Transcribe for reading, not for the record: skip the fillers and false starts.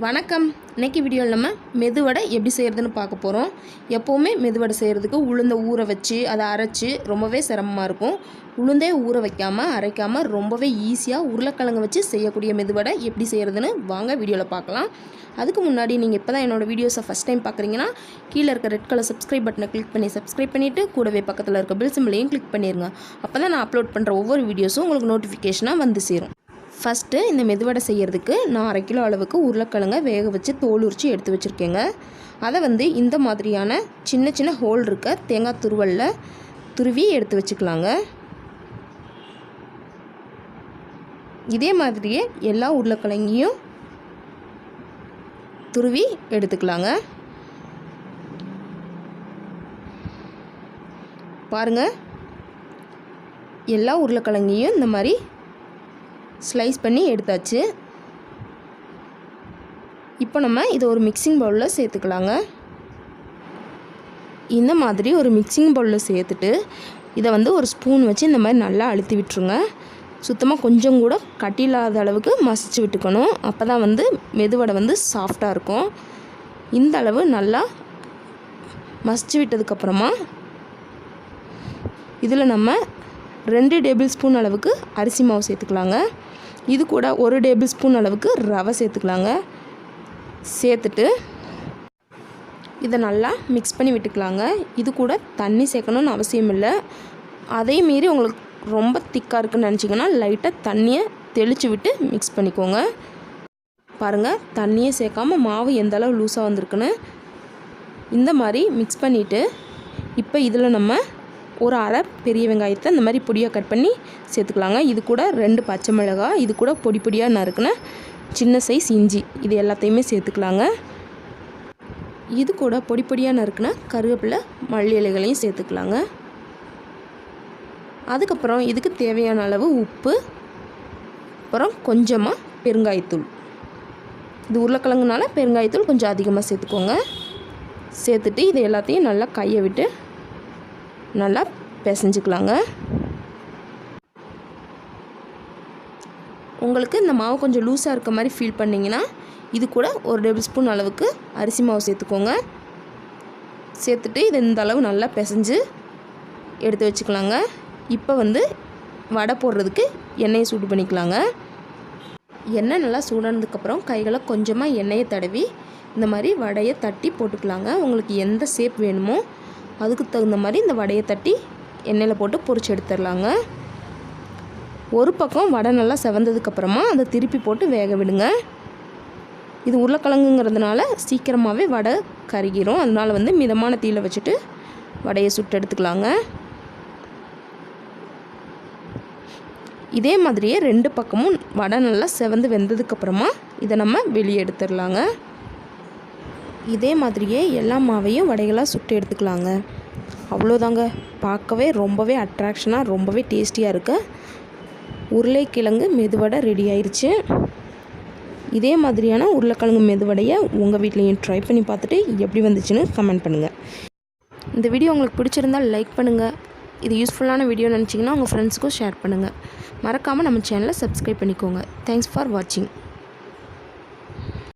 வணக்கம். இன்றைக்கி வீடியோவில் நம்ம மெதுவடை எப்படி செய்கிறதுன்னு பார்க்க போகிறோம். எப்போவுமே மெதுவடை செய்கிறதுக்கு உளுந்தை ஊற வச்சு அதை அரைச்சி ரொம்பவே சிரமமாக இருக்கும். உளுந்தே ஊற வைக்காமல் அரைக்காமல் ரொம்பவே ஈஸியாக உருளைக்கிழங்கு வச்சு செய்யக்கூடிய மெதுவடை எப்படி செய்கிறதுன்னு வாங்க வீடியோவில் பார்க்கலாம். அதுக்கு முன்னாடி நீங்கள் இப்போ தான் என்னோடய வீடியோஸை ஃபஸ்ட் டைம் பார்க்குறீங்கன்னா கீழே இருக்க ரெட் கலர் சப்ஸ்கிரைப் பட்டனை கிளிக் பண்ணி சப்ஸ்கிரைப் பண்ணிவிட்டு கூடவே பக்கத்தில் இருக்க பெல் சிம்பிளையும் கிளிக் பண்ணிடுங்க. அப்போ தான் நான் அப்லோட் பண்ணுற ஒவ்வொரு வீடியோஸும் உங்களுக்கு நோட்டிஃபிகேஷனாக வந்து சேரும். ஃபஸ்ட்டு இந்த மெதுவடை செய்கிறதுக்கு நான் 1/2 கிலோ அளவுக்கு உருளைக்கிழங்கை வேக வச்சு தோல் உரித்து எடுத்து வச்சுருக்கேங்க. அதை இந்த மாதிரியான சின்ன சின்ன ஹோல் இருக்க தேங்காய் துருவலில் துருவி எடுத்து வச்சுக்கலாங்க. இதே மாதிரியே எல்லா உருளைக்கிழங்கையும் துருவி எடுத்துக்கலாங்க. பாருங்கள், எல்லா உருளைக்கிழங்கையும் இந்த மாதிரி ஸ்லைஸ் பண்ணி எடுத்தாச்சு. இப்போ நம்ம இதை ஒரு மிக்சிங் பவுலில் சேர்த்துக்கலாங்க. இந்த மாதிரி ஒரு மிக்சிங் பவுலில் சேர்த்துட்டு இதை ஒரு ஸ்பூன் வச்சு இந்த மாதிரி நல்லா அழுத்தி விட்டுருங்க. சுத்தமாக கொஞ்சம் கூட கட்டியில்லாத அளவுக்கு மசிச்சு விட்டுக்கணும். அப்போ தான் மெதுவடை சாஃப்டாக இருக்கும். இந்த அளவு நல்லா மசிச்சு விட்டதுக்கப்புறமா இதில் நம்ம 2 டேபிள் ஸ்பூன் அளவுக்கு அரிசி மாவு சேர்த்துக்கலாங்க. இது கூட 1 டேபிள் ஸ்பூன் அளவுக்கு ரவை சேர்த்துக்கலாங்க. சேர்த்துட்டு இதை நல்லா மிக்ஸ் பண்ணி விட்டுக்கலாங்க. இது கூட தண்ணி சேர்க்கணுன்னு அவசியம் இல்லை. அதே மீறி உங்களுக்கு ரொம்ப திக்காக இருக்குன்னு நினச்சிங்கன்னா லைட்டாக தண்ணியை தெளித்து விட்டு மிக்ஸ் பண்ணிக்கோங்க. பாருங்கள், தண்ணியை சேர்க்காமல் மாவு எந்த அளவு லூஸாக வந்திருக்குன்னு. இந்த மாதிரி மிக்ஸ் பண்ணிவிட்டு இப்போ இதில் நம்ம ஒரு 1/2 பெரிய வெங்காயத்தை இந்த மாதிரி பொடியாக கட் பண்ணி சேர்த்துக்கலாங்க. இது கூட 2 பச்சை மிளகாய், இது கூட பொடி பொடியாக நறுக்குன சின்ன சைஸ் இஞ்சி, இது எல்லாத்தையுமே சேர்த்துக்கலாங்க. இது கூட பொடி பொடியாக நறுக்குன கருவேப்பிலை, மல்லி இலைகளையும் சேர்த்துக்கலாங்க. அதுக்கப்புறம் இதுக்கு தேவையான அளவு உப்பு, அப்புறம் கொஞ்சமாக பெருங்காயத்தூள். இது உருளைக்கிழங்குனால பெருங்காயத்தூள் கொஞ்சம் அதிகமாக சேர்த்துக்கோங்க. சேர்த்துட்டு இது எல்லாத்தையும் நல்லா கையை விட்டு நல்லா பிசைஞ்சிக்கலாங்க. உங்களுக்கு இந்த மாவு கொஞ்சம் லூஸாக இருக்க மாதிரி ஃபீல் பண்ணிங்கன்னா இது கூட 1 டேபிள் ஸ்பூன் அளவுக்கு அரிசி மாவு சேர்த்துக்கோங்க. சேர்த்துட்டு இது இந்த அளவு நல்லா பிசைஞ்சு எடுத்து வச்சுக்கலாங்க. இப்போ வடை போடுறதுக்கு எண்ணெயை சூடு பண்ணிக்கலாங்க. எண்ணெய் நல்லா சூடானதுக்கப்புறம் கைகளை கொஞ்சமாக எண்ணெயை தடவி இந்த மாதிரி வடையை தட்டி போட்டுக்கலாங்க. உங்களுக்கு எந்த ஷேப் வேணுமோ அதுக்கு தகுந்த மாதிரி இந்த வடையை தட்டி எண்ணெயில் போட்டு பொரிச்சு எடுத்துடலாங்க. ஒரு பக்கம் வடை நல்லா செவந்ததுக்கப்புறமா அதை திருப்பி போட்டு வேக விடுங்க. இது உருளைக்கிழங்குங்கிறதுனால சீக்கிரமாகவே வடை கருகிரும். அதனால் மிதமான தீயில் வச்சுட்டு வடையை சுட்டு எடுத்துக்கலாங்க. இதே மாதிரியே 2 பக்கமும் வடை நல்லா செவந்து வெந்ததுக்கப்புறமா இதை நம்ம வெளியே எடுத்துடலாங்க. இதே மாதிரியே எல்லா மாவையும் வடைகளாக சுட்டு எடுத்துக்கலாங்க. அவ்வளோதாங்க, பார்க்கவே ரொம்பவே அட்ராக்ஷனாக ரொம்பவே டேஸ்டியாக இருக்க உருளைக்கிழங்கு மெதுவடை ரெடி ஆயிடுச்சு. இதே மாதிரியான உருளைக்கிழங்கு மெதுவடையை உங்கள் வீட்லேயும் ட்ரை பண்ணி பார்த்துட்டு எப்படி வந்துச்சுன்னு கமெண்ட் பண்ணுங்கள். இந்த வீடியோ உங்களுக்கு பிடிச்சிருந்தால் லைக் பண்ணுங்கள். இது யூஸ்ஃபுல்லான வீடியோ நினச்சிங்கன்னா உங்கள் ஃப்ரெண்ட்ஸுக்கும் ஷேர் பண்ணுங்கள். மறக்காமல் நம்ம சேனலை சப்ஸ்கிரைப் பண்ணிக்கோங்க. தேங்க்ஸ் ஃபார் வாட்சிங்.